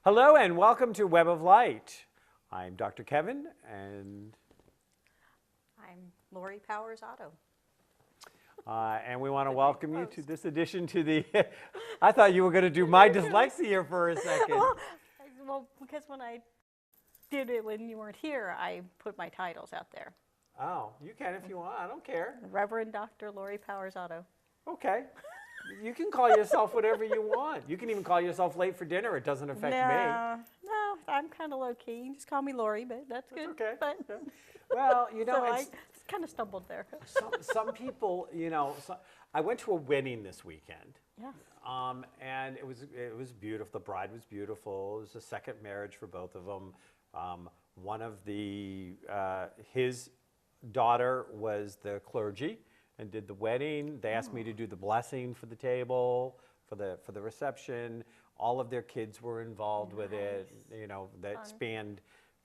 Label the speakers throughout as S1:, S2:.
S1: Hello and welcome to Web of Light. I'm Dr. Kevin and
S2: I'm Lori Powers Otto.
S1: and we want to welcome you to this edition to the, I thought you were going to do my dyslexia for a second.
S2: Well, because when I did it when you weren't here, I put my titles out there.
S1: Oh, you can if you want, I don't care.
S2: Reverend Dr. Lori Powers Otto.
S1: Okay. You can call yourself whatever you want. You can even call yourself late for dinner, it doesn't affect me.
S2: No, I'm kind of low key. You just call me Lori, but that's good.
S1: Okay.
S2: But
S1: Yeah. Well, you know,
S2: so
S1: it's,
S2: I kind of stumbled there.
S1: some people, you know, I went to a wedding this weekend.
S2: Yeah.
S1: And it was beautiful. The bride was beautiful. It was a second marriage for both of them. One of his daughter was the clergy and did the wedding. They asked me to do the blessing for the table, for the reception. All of their kids were involved with it. You know, that spanned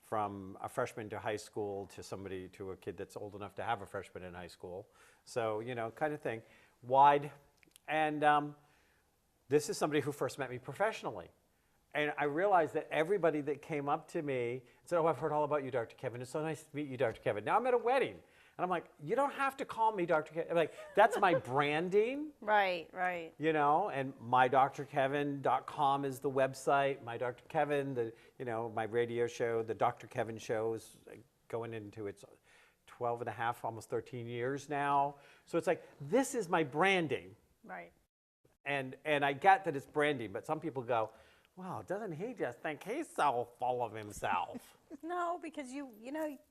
S1: from a freshman to high school to a kid that's old enough to have a freshman in high school. So, you know, kind of thing, wide. And this is somebody who first met me professionally. And I realized that everybody that came up to me said, "Oh, I've heard all about you, Dr. Kevin. It's so nice to meet you, Dr. Kevin." Now I'm at a wedding. And I'm like, you don't have to call me Dr. Kevin. Like, that's my branding.
S2: Right, right.
S1: You know, and mydrkevin.com is the website. My Dr. Kevin, my radio show, the Dr. Kevin show is going into its 12 and a half, almost 13 years now. So it's like, this is my branding.
S2: Right.
S1: And I get that it's branding, but some people go, "Wow, doesn't he just think he's so full of himself?"
S2: No, because you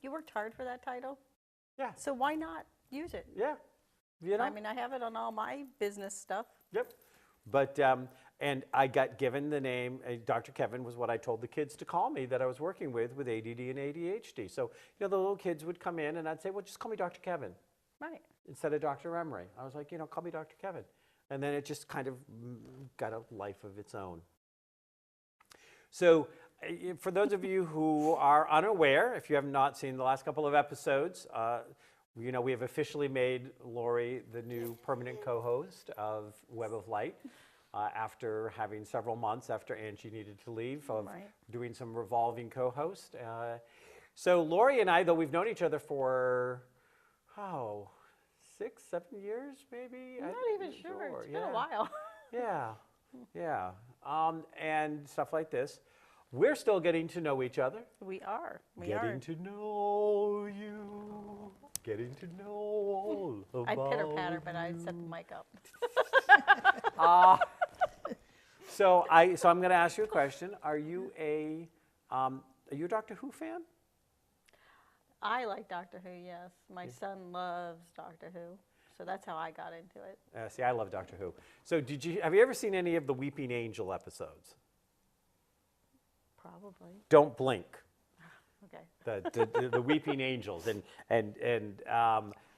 S2: worked hard for that title.
S1: Yeah.
S2: So why not use it?
S1: Yeah. You know?
S2: I mean, I have it on all my business stuff.
S1: Yep. But, and I got given the name, Dr. Kevin was what I told the kids to call me that I was working with ADD and ADHD. So, you know, the little kids would come in and I'd say, "Well, just call me Dr. Kevin."
S2: Right.
S1: Instead of Dr. Emery. I was like, call me Dr. Kevin. And then it just kind of got a life of its own. So, for those of you who are unaware, if you have not seen the last couple of episodes, we have officially made Lori the new permanent co-host of Web of Light after having several months after Angie needed to leave of doing some revolving co-host. So Lori and I, though we've known each other for, 6, 7 years maybe?
S2: I'm not even sure. It's been a while.
S1: Yeah. And stuff like this. We're still getting to know each other.
S2: We are.
S1: Getting to know you. Getting to know all about
S2: I pitter-patter, but I set the mic up.
S1: So I'm going to ask you a question. Are you a Doctor Who fan?
S2: I like Doctor Who, yes. My son loves Doctor Who, so that's how I got into it.
S1: See, I love Doctor Who. So have you ever seen any of the Weeping Angel episodes?
S2: Probably.
S1: Don't blink.
S2: Okay.
S1: The Weeping Angels, and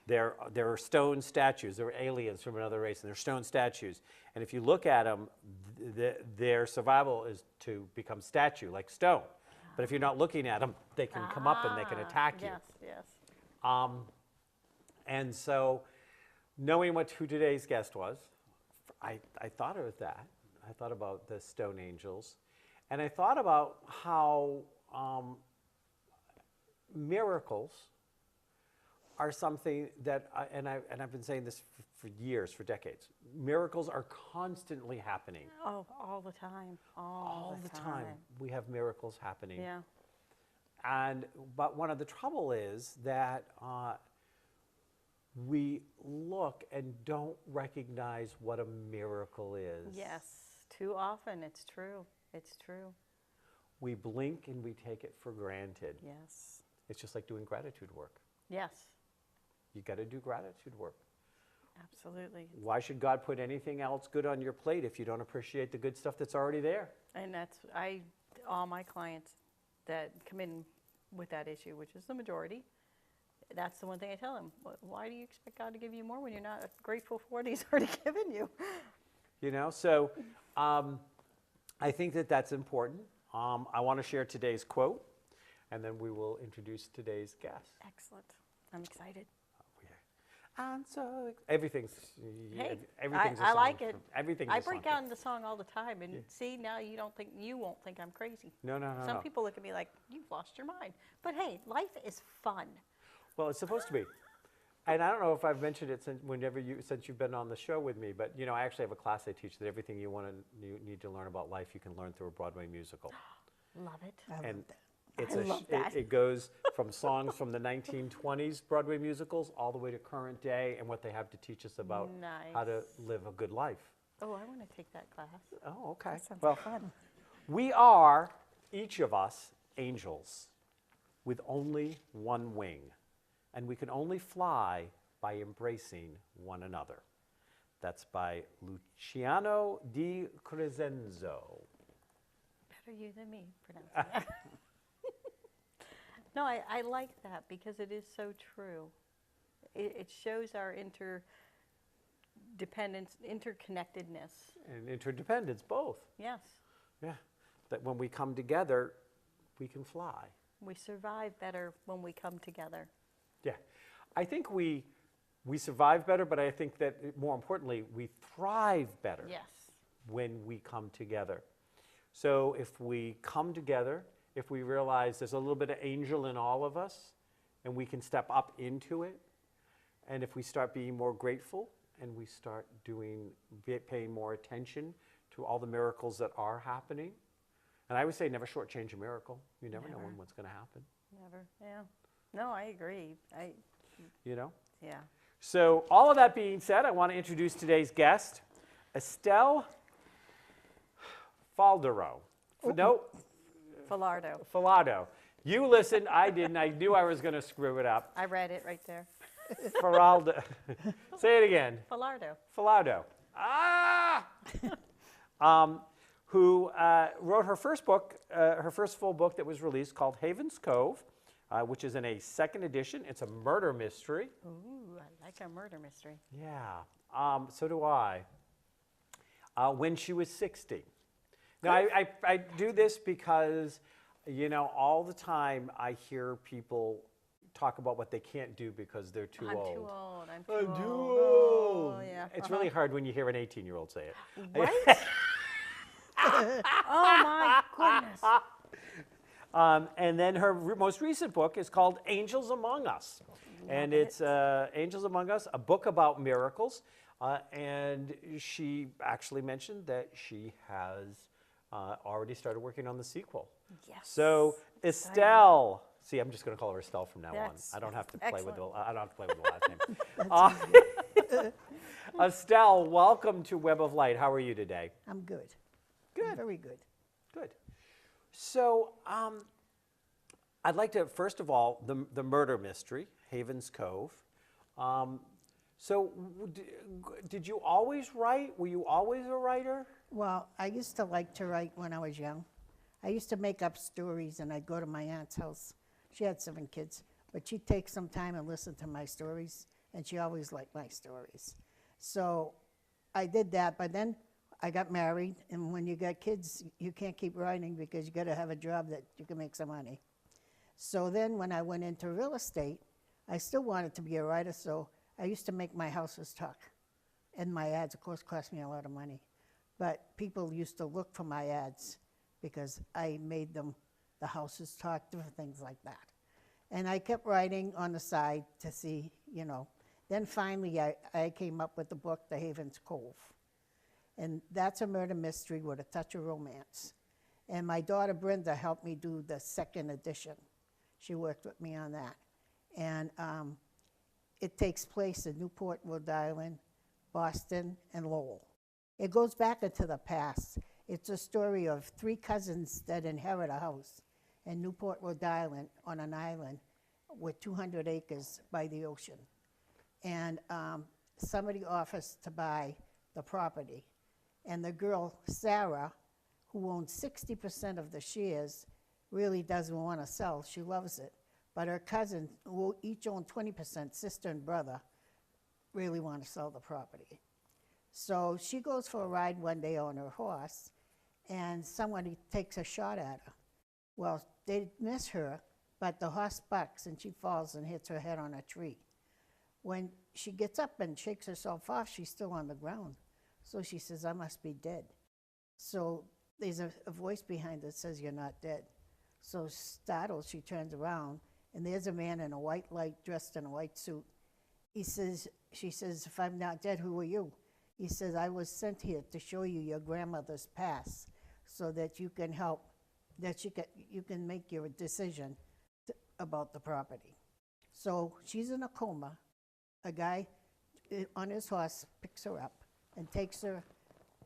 S1: they're stone statues. They're aliens from another race, and they're stone statues. And if you look at them, their survival is to become statue, like stone. But if you're not looking at them, they can come up and they can attack you.
S2: Yes.
S1: And so, knowing who today's guest was, I thought of that. I thought about the stone angels, and I thought about how miracles are something that, I've been saying this for years, for decades. Miracles are constantly happening.
S2: Oh, all the time.
S1: All the time we have miracles happening.
S2: Yeah.
S1: But one of the trouble is that we look and don't recognize what a miracle is.
S2: Yes. Too often, it's true. It's true.
S1: We blink and we take it for granted.
S2: Yes.
S1: It's just like doing gratitude work.
S2: Yes.
S1: You got to do gratitude work.
S2: Absolutely.
S1: Why should God put anything else good on your plate if you don't appreciate the good stuff that's already there?
S2: And all my clients that come in with that issue, which is the majority, that's the one thing I tell them. Why do you expect God to give you more when you're not grateful for what He's already given you?
S1: So I think that's important. I want to share today's quote, and then we will introduce today's guest.
S2: Excellent. I'm excited.
S1: I'm so everything's
S2: Hey,
S1: everything's a
S2: I
S1: song.
S2: like it.
S1: Everything's
S2: I
S1: a song.
S2: break out in the song all the time, and see, now you won't think I'm crazy.
S1: No, no, no,
S2: Some
S1: no.
S2: people look at me like, you've lost your mind. But hey, life is fun.
S1: Well, it's supposed to be. And I don't know if I've mentioned it since you've been on the show with me, but I actually have a class I teach that everything you need to learn about life you can learn through a Broadway musical.
S2: Love it.
S1: And
S2: I love that.
S1: it goes from songs from the 1920s Broadway musicals all the way to current day and what they have to teach us about how to live a good life.
S2: Oh, I want to take that class.
S1: Oh, okay.
S3: That sounds
S1: Well,
S3: fun.
S1: we are, each of us, angels with only one wing, and we can only fly by embracing one another. That's by Luciano di Crescenzo.
S2: Better you than me pronouncing that. No, I like that because it is so true. It shows our interdependence, interconnectedness.
S1: And interdependence, both.
S2: Yes,
S1: Yeah. That when we come together, we can fly.
S2: we survive better when we come together.
S1: Yeah. I think we survive better, but I think that more importantly, we thrive better
S2: Yes.
S1: when we come together. So if we come together, if we realize there's a little bit of angel in all of us, and we can step up into it, and if we start being more grateful, and we start paying more attention to all the miracles that are happening, and I would say never shortchange a miracle. You never know when what's going to happen.
S2: Never. Yeah. No, I agree. Yeah.
S1: So all of that being said, I want to introduce today's guest, Estelle Falardeau. No,
S2: Falardeau.
S1: You listened, I didn't. I knew I was going to screw it up.
S2: I read it right there.
S1: Falardeau. Say it again.
S2: Falardeau.
S1: Falardeau. Who wrote her first book, her first full book that was released called Haven's Cove, which is in a second edition. It's a murder mystery.
S2: Ooh, I like a murder mystery.
S1: Yeah, so do I. When she was 60. Now, I do this because, all the time I hear people talk about what they can't do because they're too old.
S2: I'm too old.
S1: I'm too
S2: old.
S1: old.
S2: Oh, yeah.
S1: It's really hard when you hear an 18-year-old say it.
S2: Right? Oh, my goodness.
S1: And then her most recent book is called Angels Among Us. And it's Angels Among Us, a book about miracles. And she actually mentioned that she has already started working on the sequel.
S2: Yes.
S1: So Estelle, see, I'm just going to call her Estelle from now
S2: That's
S1: on. I don't have to
S2: excellent.
S1: play with the last name. Estelle, welcome to Web of Light. How are you today?
S3: I'm good.
S1: Good.
S3: Very good.
S1: Good. So I'd like to, first of all, the murder mystery, Haven's Cove. Did you always write? Were you always a writer?
S3: Well, I used to like to write when I was young. I used to make up stories, and I'd go to my aunt's house. She had 7 kids, but she'd take some time and listen to my stories, and she always liked my stories. So I did that, but then I got married, and when you got kids, you can't keep writing because you got to have a job that you can make some money. So then when I went into real estate, I still wanted to be a writer, so I used to make my houses talk. And my ads, of course, cost me a lot of money. But people used to look for my ads because I made them, the houses talk, different things like that. And I kept writing on the side to see, Then finally I came up with the book, The Haven's Cove. And that's a murder mystery with a touch of romance. And my daughter Brenda helped me do the second edition. She worked with me on that. And it takes place in Newport, Rhode Island, Boston, and Lowell. It goes back into the past. It's a story of 3 cousins that inherit a house in Newport, Rhode Island, on an island with 200 acres by the ocean. And somebody offers to buy the property. And the girl, Sarah, who owns 60% of the shares, really doesn't want to sell. She loves it. But her cousins, who each own 20%, sister and brother, really want to sell the property. So she goes for a ride one day on her horse, and somebody takes a shot at her. Well, they miss her, but the horse bucks, and she falls and hits her head on a tree. When she gets up and shakes herself off. She's still on the ground. So she says, I must be dead. So there's a voice behind her that says, you're not dead. So startled, she turns around, and there's a man in a white light, dressed in a white suit. She says, if I'm not dead, who are you? He says, I was sent here to show you your grandmother's past so that you can help, that you can make your decision about the property. So she's in a coma. A guy on his horse picks her up and takes her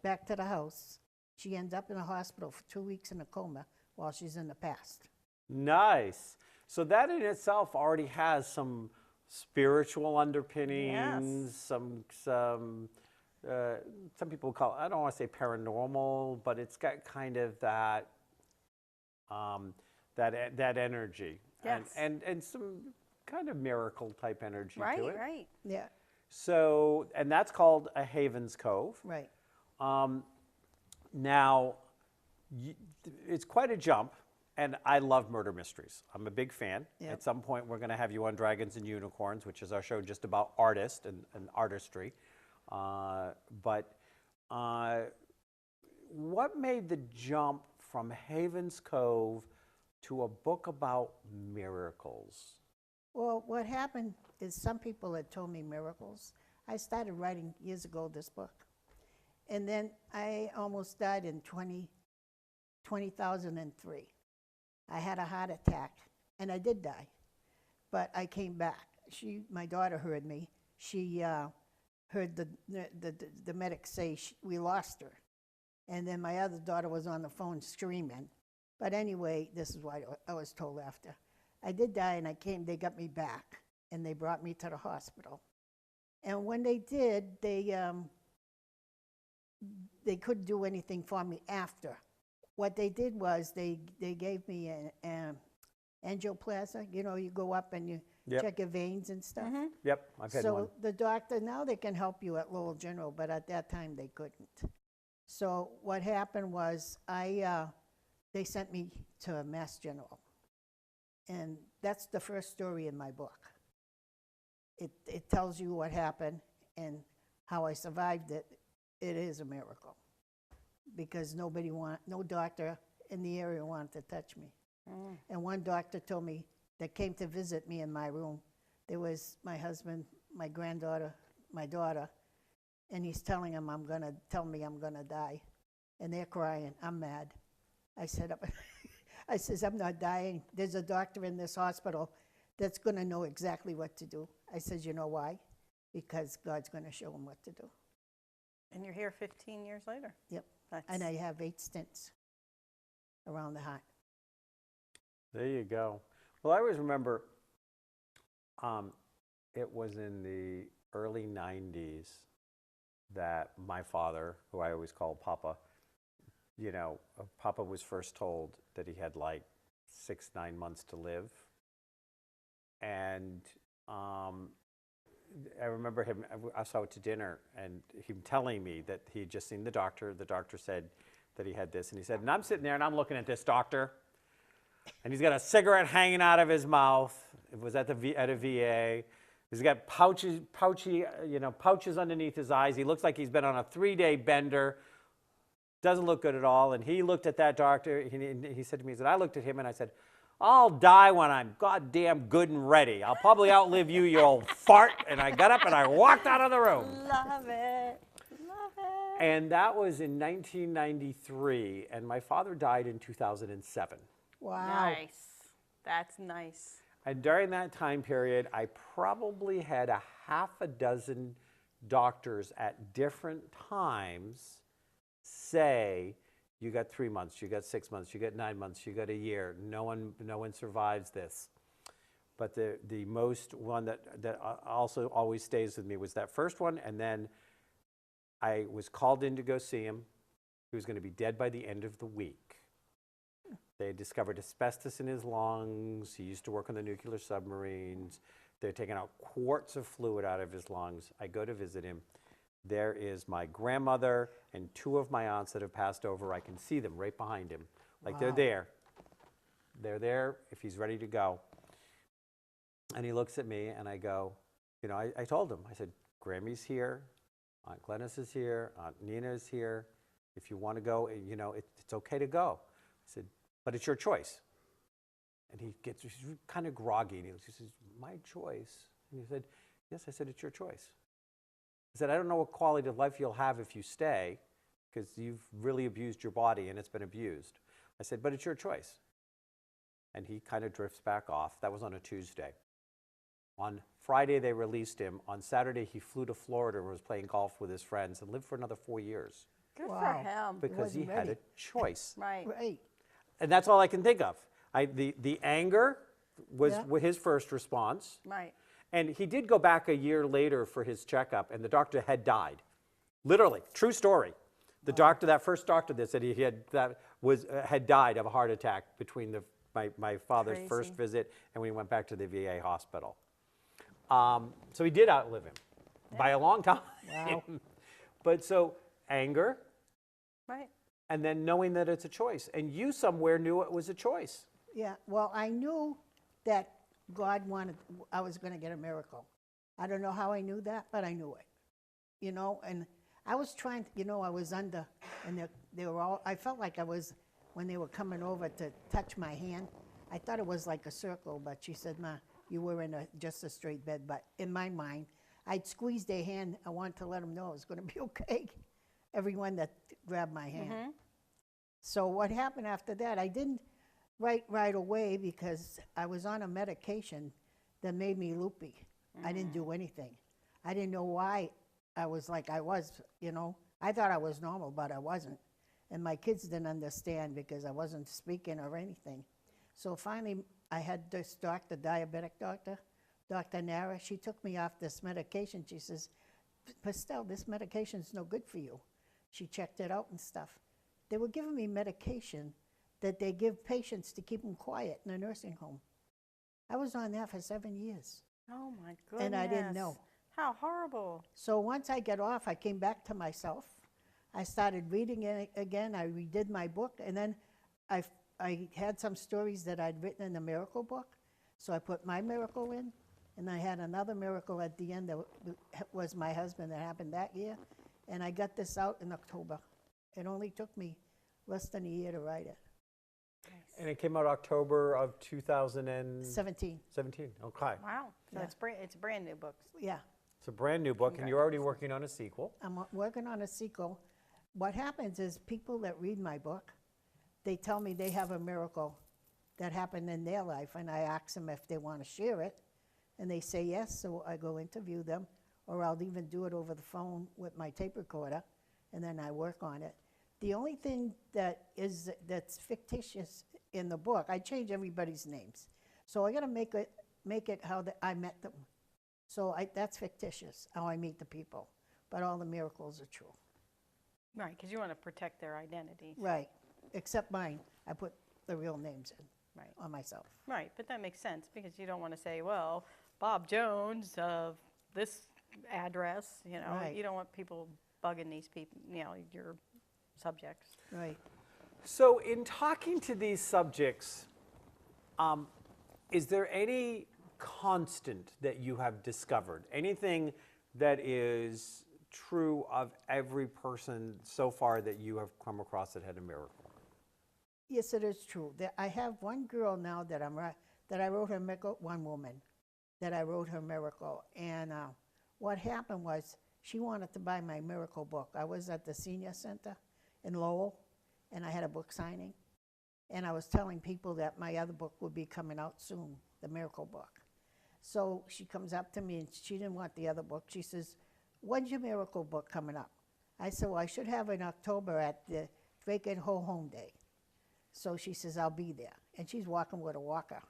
S3: back to the house. She ends up in a hospital for 2 weeks in a coma while she's in the past.
S1: Nice. So that in itself already has some spiritual underpinnings, some people call it, I don't want to say paranormal, but it's got kind of that that energy.
S2: Yes.
S1: And some kind of miracle type energy to it.
S2: Right.
S3: Yeah,
S1: So, and that's called a Havens Cove.
S3: right.
S1: Now, it's quite a jump, and I love murder mysteries. I'm a big fan.
S3: Yep.
S1: At some point, we're going to have you on Dragons and Unicorns, which is our show just about artists and artistry. But what made the jump from Havens Cove to a book about miracles?
S3: Well, what happened is some people had told me miracles. I started writing years ago this book. And then I almost died in 2003. I had a heart attack, and I did die. But I came back. My daughter heard me. She heard the medics say we lost her. And then my other daughter was on the phone screaming. But anyway, this is what I was told after. I did die, and they got me back, and they brought me to the hospital. And when they did, they couldn't do anything for me after. What they did was they gave me an angioplasty. You know, you go up and you check your veins and stuff.
S2: Mm-hmm.
S1: Yep, I've had one.
S3: So the doctor, now they can help you at Lowell General, but at that time they couldn't. So what happened was they sent me to Mass General. And that's the first story in my book. It tells you what happened and how I survived it. It is a miracle because no doctor in the area wanted to touch me. Mm. And one doctor told me that came to visit me in my room. There was my husband, my granddaughter, my daughter, and he's telling them I'm going to die. And they're crying. I'm mad. I said, I says, I'm not dying. There's a doctor in this hospital that's going to know exactly what to do. I said, you know why? Because God's going to show him what to do.
S2: And you're here 15 years later.
S3: Yep. And I have 8 stints around the heart.
S1: There you go. Well, I always remember it was in the early 90s that my father, who I always called Papa, Papa was first told that he had like 6-9 months to live. And I remember him, I saw it to dinner, and him telling me that he had just seen the doctor. The doctor said that he had this, and he said, and I'm sitting there and I'm looking at this doctor, and he's got a cigarette hanging out of his mouth. It was at a VA. He's got pouches underneath his eyes. He looks like he's been on a 3-day bender. Doesn't look good at all. And he looked at that doctor, and he said to me, I looked at him and I said, I'll die when I'm goddamn good and ready. I'll probably outlive you, you old fart. And I got up and I walked out of the room.
S2: Love it. Love it.
S1: And that was in 1993, and my father died in 2007.
S3: Wow.
S2: Nice. That's nice.
S1: And during that time period, I probably had a half a dozen doctors at different times say, you got 3 months, you got 6 months, you got 9 months, you got a year. No one survives this. But the most one that also always stays with me was that first one, and then I was called in to go see him. He was going to be dead by the end of the week. They discovered asbestos in his lungs. He used to work on the nuclear submarines. They're taking out quarts of fluid out of his lungs. I go to visit him. There is my grandmother and 2 of my aunts that have passed over. I can see them right behind him. Like they're there. They're there if he's ready to go. And he looks at me and I go, you know, I told him, I said, Grammy's here, Aunt Glennis is here, Aunt Nina is here. If you want to go, you know, it's okay to go. I said, but it's your choice. And he's kind of groggy. And he says, my choice? And he said, yes. I said, it's your choice. I said, I don't know what quality of life you'll have if you stay, because you've really abused your body and it's been abused. I said, but it's your choice. And he kind of drifts back off. That was on a Tuesday. On Friday, they released him. On Saturday, he flew to Florida and was playing golf with his friends and lived for another 4 years.
S2: Good for
S3: Wow.
S2: him.
S1: Because he
S3: wasn't
S1: had a
S3: ready.
S1: choice.
S2: Right.
S3: Right.
S1: And that's all I can think of. The anger was
S3: Yeah.
S1: his first response.
S2: Right.
S1: And he did go back a year later for his checkup, and the doctor had died. Literally, true story. The doctor, that first doctor that said he had died of a heart attack between my father's first
S2: Crazy.
S1: visit and when he went back to the VA hospital. So he did outlive him by a long time.
S3: Wow.
S1: But so anger,
S2: Right.
S1: and then knowing that it's a choice. And you somewhere knew it was a choice.
S3: Yeah, well, I knew that God wanted, I was going to get a miracle. I don't know how I knew that, but I knew it. You know, and I was trying, you know, I was under, and they were all, I felt like I was, when they were coming over to touch my hand, I thought it was like a circle, but she said, Ma, you were in just a straight bed. But in my mind, I'd squeeze their hand. I wanted to let them know it was going to be okay. Everyone that grabbed my hand. So what happened after that, I didn't write right away because I was on a medication that made me loopy. I didn't do anything. I didn't know why I was like I was, you know. I thought I was normal, but I wasn't. And my kids didn't understand because I wasn't speaking or anything. So finally, I had this doctor, diabetic doctor, Dr. Nara. She took me off this medication. She says, Estelle, this medication's no good for you. She checked it out and stuff. They were giving me medication that they give patients to keep them quiet in a nursing home. I was on that for 7 years.
S2: Oh my goodness.
S3: And I didn't know.
S2: How horrible.
S3: So once I got off, I came back to myself. I started reading it again. I redid my book, and then I had some stories that I'd written in the miracle book. So I put my miracle in, and I had another miracle at the end that was my husband that happened that year. And I got this out in October. It only took me less than a year to write it.
S1: And it came out October of 2017.
S3: 17.
S1: Okay.
S2: Wow. So
S3: Yeah.
S2: it's a brand new book.
S3: Yeah.
S1: It's a brand new book, and you're already working on a sequel.
S3: I'm working on a sequel. What happens is people that read my book, they tell me they have a miracle that happened in their life, and I ask them if they want to share it, and they say yes, so I go interview them, or I'll even do it over the phone with my tape recorder, and then I work on it. The only thing that's fictitious in the book, I change everybody's names. So I got to make it how I met them. So that's fictitious, how I meet the people. But all the miracles are true.
S2: Right, because you want to protect their identity.
S3: Right, except mine. I put the real names in
S2: Right.
S3: on myself.
S2: Right, but that makes sense because you don't want to say, well, Bob Jones of this address, you know.
S3: Right.
S2: You don't want people bugging these people, you know, your subjects.
S3: Right.
S1: So in talking to these subjects, is there any constant that you have discovered? Anything that is true of every person so far that you have come across that had a miracle?
S3: Yes, it is true. I have one girl now that I wrote her miracle, one woman that I wrote her miracle. And what happened was she wanted to buy my miracle book. I was at the senior center in Lowell, and I had a book signing. And I was telling people that my other book would be coming out soon, the miracle book. So she comes up to me, and she didn't want the other book. She says, when's your miracle book coming up? I said, well, I should have it in October at the Drake and Ho Home Day. So she says, I'll be there. And she's walking with a walker.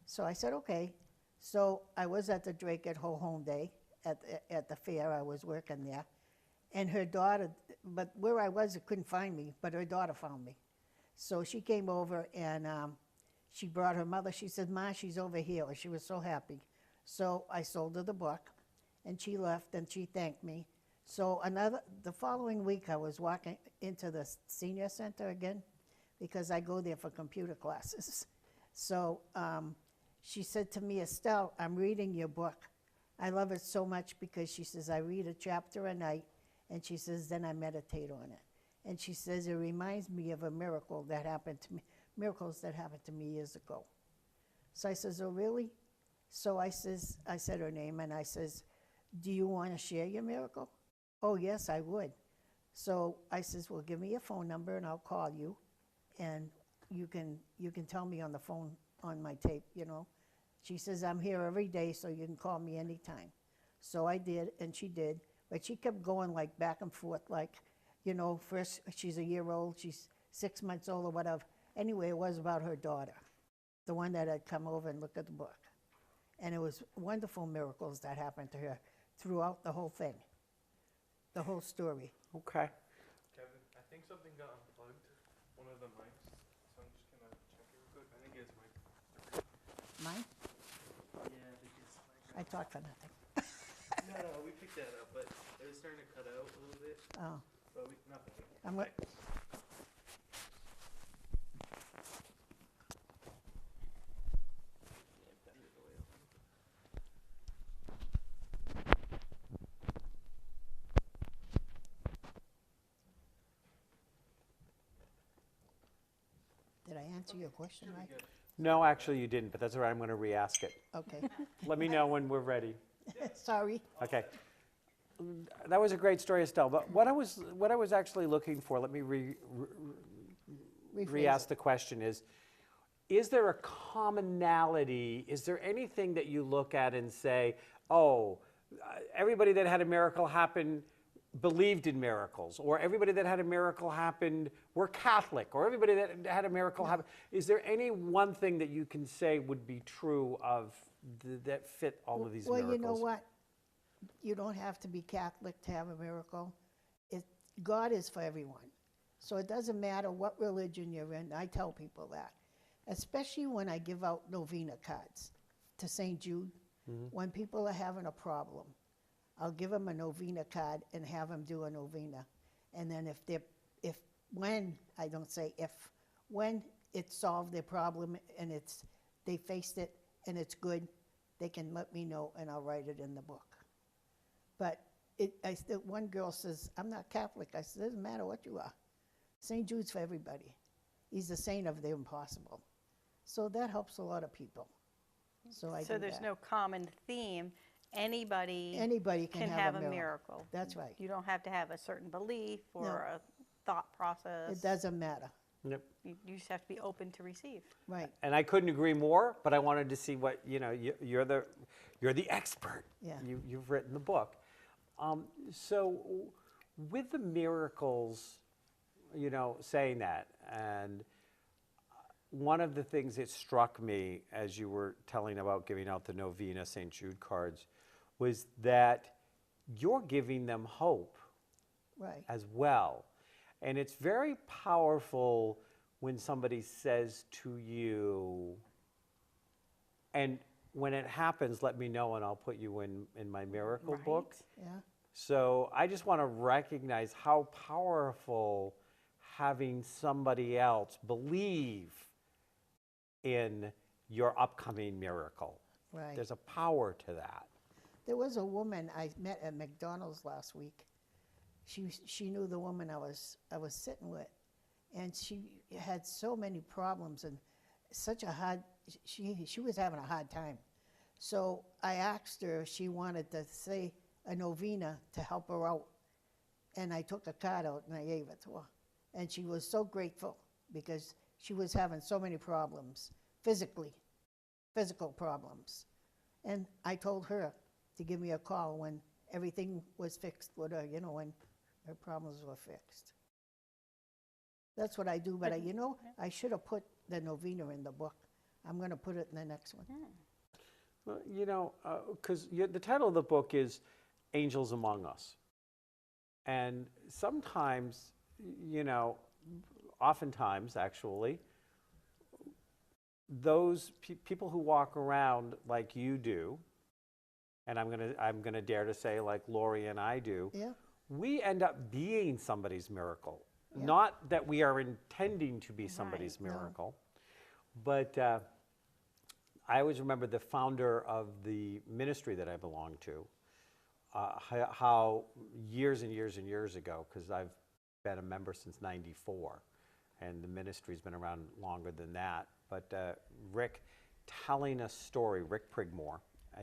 S3: So I said, okay. So I was at the Drake at Ho Home Day at the fair. I was working there. And her daughter, but where I was, it couldn't find me, but her daughter found me. So she came over, and she brought her mother. She said, Ma, she's over here. She was so happy. So I sold her the book, and she left, and she thanked me. So the following week, I was walking into the senior center again, because I go there for computer classes. So she said to me, Estelle, I'm reading your book. I love it so much because she says, I read a chapter a night, and she says, then I meditate on it. And she says, it reminds me of a miracle that happened to me, miracles that happened to me years ago. So I says, oh, really? So I said her name, and I says, do you want to share your miracle? Oh, yes, I would. So I says, well, give me your phone number, and I'll call you, and you can tell me on the phone on my tape, you know. She says, I'm here every day, so you can call me anytime. So I did, and she did, but she kept going like back and forth, like, you know, first she's a year old, she's 6 months old or whatever. Anyway, it was about her daughter, the one that had come over and looked at the book. And it was wonderful miracles that happened to her throughout the whole thing, the whole story.
S1: Okay.
S4: Kevin, I think something got unplugged, one of the mics, so I'm just gonna check it real quick. I think it's mic.
S3: Mine?
S4: Yeah, I think it's mic.
S3: I talk for nothing.
S4: No, we picked that up, but it was starting to cut out a little bit,
S3: Oh,
S4: but nothing.
S3: I'm what?
S4: Yeah, bend it away.
S3: Did I answer your question right?
S1: No, actually you didn't, but that's all right, I'm going to re-ask it.
S3: Okay.
S1: Let me know when we're ready.
S3: Sorry.
S1: Okay. That was a great story, Estelle, but what I was actually looking for, let me
S3: Rephrase
S1: re-ask
S3: it.
S1: the question is there a commonality? Is there anything that you look at and say, oh, everybody that had a miracle happen believed in miracles, or everybody that had a miracle happened were Catholic, or everybody that had a miracle happen? Is there any one thing that you can say would be true of that fit all of these
S3: Well,
S1: miracles?
S3: you know what? You don't have to be Catholic to have a miracle. God is for everyone. So it doesn't matter what religion you're in. I tell people that. Especially when I give out novena cards to St. Jude. When people are having a problem, I'll give them a novena card and have them do a novena. And then when it solved their problem and they faced it and it's good, they can let me know and I'll write it in the book. But one girl says, I'm not Catholic. I said, it doesn't matter what you are. St. Jude's for everybody. He's the saint of the impossible. So that helps a lot of people. So I
S2: So
S3: do
S2: there's
S3: that.
S2: no common theme. Anybody
S3: Can
S2: have a miracle.
S3: That's right.
S2: You don't have to have a certain belief or
S3: No.
S2: a thought process.
S3: It doesn't matter.
S1: Yep.
S2: You just have to be open to receive.
S3: Right.
S1: And I couldn't agree more, but I wanted to see what, you're the expert.
S3: Yeah.
S1: You've written the book. So with the miracles, saying that, and one of the things that struck me as you were telling about giving out the novena St. Jude cards was that you're giving them hope
S3: Right.
S1: as well. And it's very powerful when somebody says to you, and when it happens, let me know and I'll put you in my miracle
S2: Right.
S1: book.
S3: Yeah.
S1: So I just want to recognize how powerful having somebody else believe in your upcoming miracle.
S3: Right.
S1: There's a power to that.
S3: There was a woman I met at McDonald's last week. She knew the woman I was sitting with, and she had so many problems and such a hard. She was having a hard time. So I asked her if she wanted to say a novena to help her out, and I took a card out and I gave it to her, and she was so grateful because she was having so many problems physical problems, and I told her to give me a call when everything was fixed with her, when her problems were fixed. That's what I do, but I should have put the novena in the book. I'm going to put it in the next one.
S1: Well, because the title of the book is Angels Among Us. And sometimes, oftentimes actually, those people who walk around like you do, and I'm gonna dare to say like Lori and I do,
S3: Yeah.
S1: we end up being somebody's miracle.
S3: Yeah.
S1: Not that we are intending to be somebody's
S3: no.
S1: miracle, but I always remember the founder of the ministry that I belong to, how years and years and years ago, because I've been a member since '94, and the ministry's been around longer than that. But Rick telling a story, Rick Prigmore,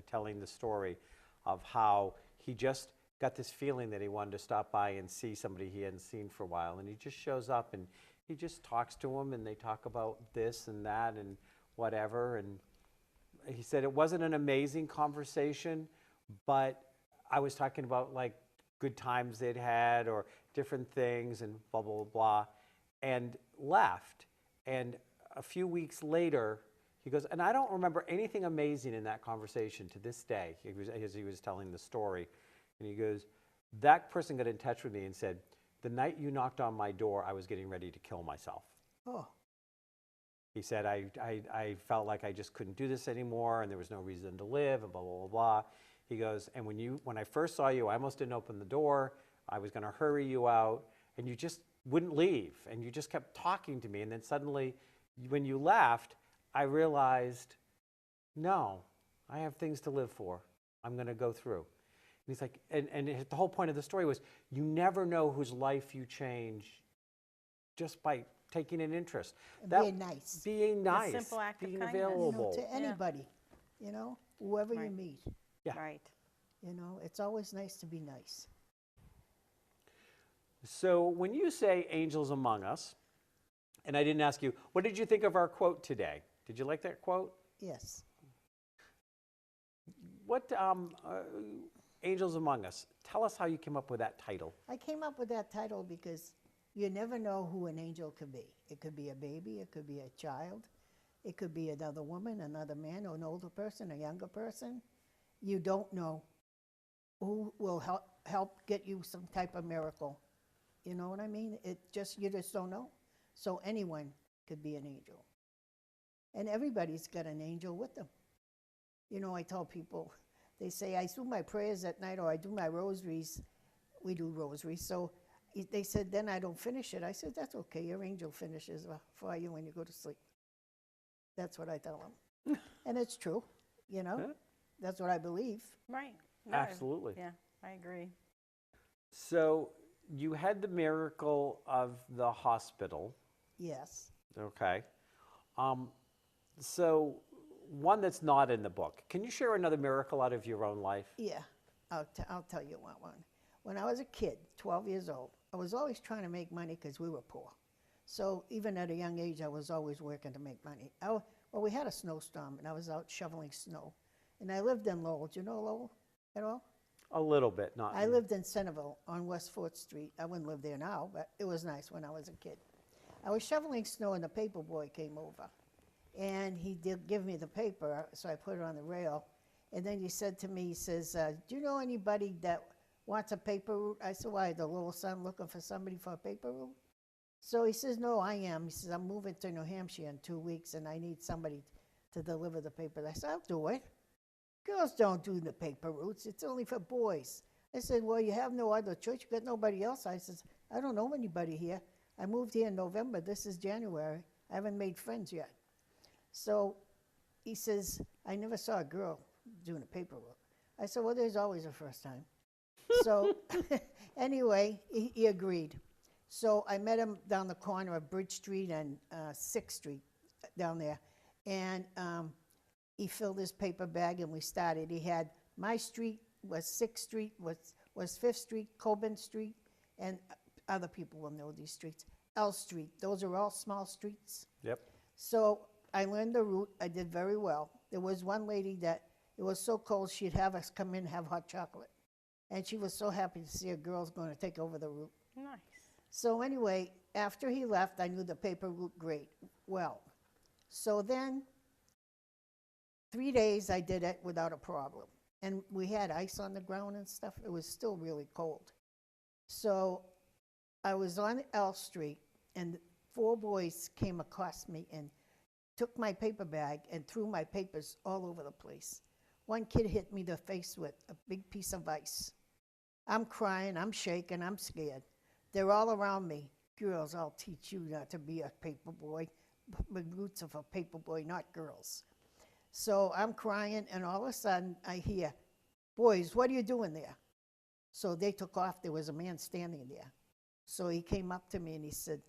S1: telling the story of how he just got this feeling that he wanted to stop by and see somebody he hadn't seen for a while, and he just shows up and he just talks to him, and they talk about this and that and whatever. And he said it wasn't an amazing conversation, but I was talking about like good times they'd had or different things and blah, blah, blah, blah, and left. And a few weeks later, he goes, and I don't remember anything amazing in that conversation to this day, as he was telling the story. And he goes, that person got in touch with me and said, the night you knocked on my door, I was getting ready to kill myself.
S3: Oh,
S1: He said, I felt like I just couldn't do this anymore, and there was no reason to live, and blah, blah, blah, blah. He goes, and when I first saw you, I almost didn't open the door. I was going to hurry you out, and you just wouldn't leave, and you just kept talking to me. And then suddenly, when you left, I realized, no, I have things to live for. I'm going to go through. And he's like, and the whole point of the story was, you never know whose life you change just by taking an interest.
S3: and being nice,
S1: Being nice.
S2: simple act of
S1: being
S2: kindness.
S1: available.
S3: to anybody, whoever you
S2: Right.
S3: meet.
S1: Yeah.
S2: Right.
S3: It's always nice to be nice.
S1: So when you say angels among us, and I didn't ask you, what did you think of our quote today? Did you like that quote?
S3: Yes.
S1: What, angels among us, tell us how you came up with that title.
S3: I came up with that title because you never know who an angel could be. It could be a baby, it could be a child, it could be another woman, another man, or an older person, a younger person. You don't know who will help get you some type of miracle. You know what I mean? You just don't know. So anyone could be an angel. And everybody's got an angel with them. I tell people, they say, I do my prayers at night or I do my rosaries. We do rosaries. So they said, then I don't finish it. I said, that's okay. Your angel finishes for you when you go to sleep. That's what I tell them. And it's true,
S1: Yeah.
S3: That's what I believe.
S2: Right. No,
S1: Absolutely.
S2: Yeah, I agree.
S1: So you had the miracle of the hospital,
S3: Yes.
S1: okay. So one that's not in the book. Can you share another miracle out of your own life?
S3: Yeah, I'll tell you one. When I was a kid, 12 years old, I was always trying to make money because we were poor. So even at a young age, I was always working to make money. Well, we had a snowstorm, and I was out shoveling snow. And I lived in Lowell. Do you know Lowell at all?
S1: A little bit, not.
S3: I lived in Centerville on West 4th Street. I wouldn't live there now, but it was nice when I was a kid. I was shoveling snow, and the paper boy came over. And he did give me the paper, so I put it on the rail. And then he said to me, he says, do you know anybody that wants a paper route? I said, why, the little son looking for somebody for a paper route? So he says, no, I am. He says, I'm moving to New Hampshire in 2 weeks, and I need somebody to deliver the paper. I said, I'll do it. Girls don't do the paper routes. It's only for boys. I said, well, you have no other choice. You got nobody else. I says, I don't know anybody here. I moved here in November. This is January. I haven't made friends yet. So he says, I never saw a girl doing a paper route. I said, well, there's always a first time. So anyway, he agreed. So I met him down the corner of Bridge Street and 6th Street down there. And he filled his paper bag and we started. He had, my street was 6th Street, was 5th Street, Coburn Street, and other people will know these streets. L Street, those are all small streets.
S1: Yep.
S3: So I learned the route. I did very well. There was one lady that, it was so cold, she'd have us come in and have hot chocolate. And she was so happy to see a girl's going to take over the route.
S2: Nice.
S3: So anyway, after he left, I knew the paper route great, well. So then, 3 days I did it without a problem. And we had ice on the ground and stuff. It was still really cold. So I was on L Street, and 4 boys came across me and took my paper bag and threw my papers all over the place. One kid hit me in the face with a big piece of ice. I'm crying, I'm shaking, I'm scared. They're all around me. Girls, I'll teach you not to be a paper boy. The roots of a paper boy, not girls. So I'm crying, and all of a sudden I hear, boys, what are you doing there? So they took off. There was a man standing there. So he came up to me and he said,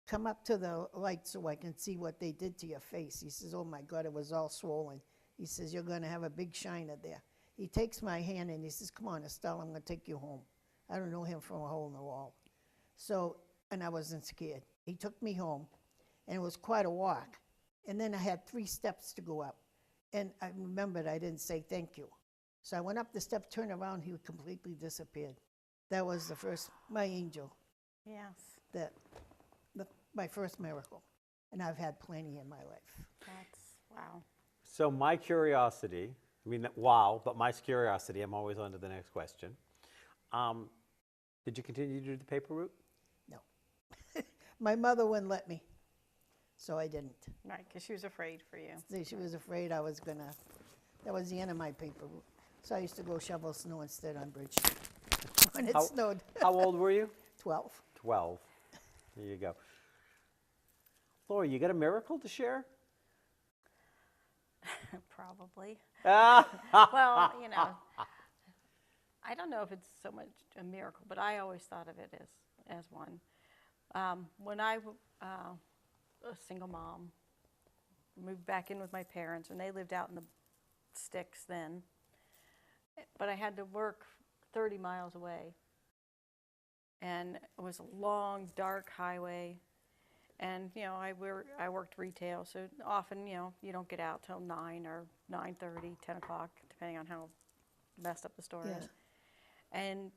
S3: come up to the light so I can see what they did to your face. He says, oh my God, it was all swollen. He says, you're going to have a big shiner there. He takes my hand and he says, come on, Estelle, I'm going to take you home. I don't know him from a hole in the wall. So, and I wasn't scared. He took me home, and it was quite a walk. And then I had 3 steps to go up. And I remembered I didn't say thank you. So I went up the step, turned around, he completely disappeared. That was the first, my angel,
S2: Yes,
S3: my first miracle. And I've had plenty in my life.
S2: that's, wow.
S1: So my curiosity, I mean, wow, but my curiosity, I'm always on to the next question. Did you continue to do the paper route?
S3: No. My mother wouldn't let me, so I didn't.
S2: Right, because she was afraid for you.
S3: She was afraid I was gonna, that was the end of my paper route. So I used to go shovel snow instead on Bridge Street when it snowed.
S1: How old were you?
S3: 12.
S1: 12. There you go. Laura, you got a miracle to share?
S2: Probably.
S1: Ah,
S2: Well, you know, I don't know if it's so much a miracle, but I always thought of it as one. When I, a single mom, moved back in with my parents, and they lived out in the sticks then, but I had to work 30 miles away. And it was a long, dark highway. And, you know, I worked retail, so often, you know, you don't get out till 9 or 9:30, 10 o'clock, depending on how messed up the store
S3: Yeah.
S2: is. And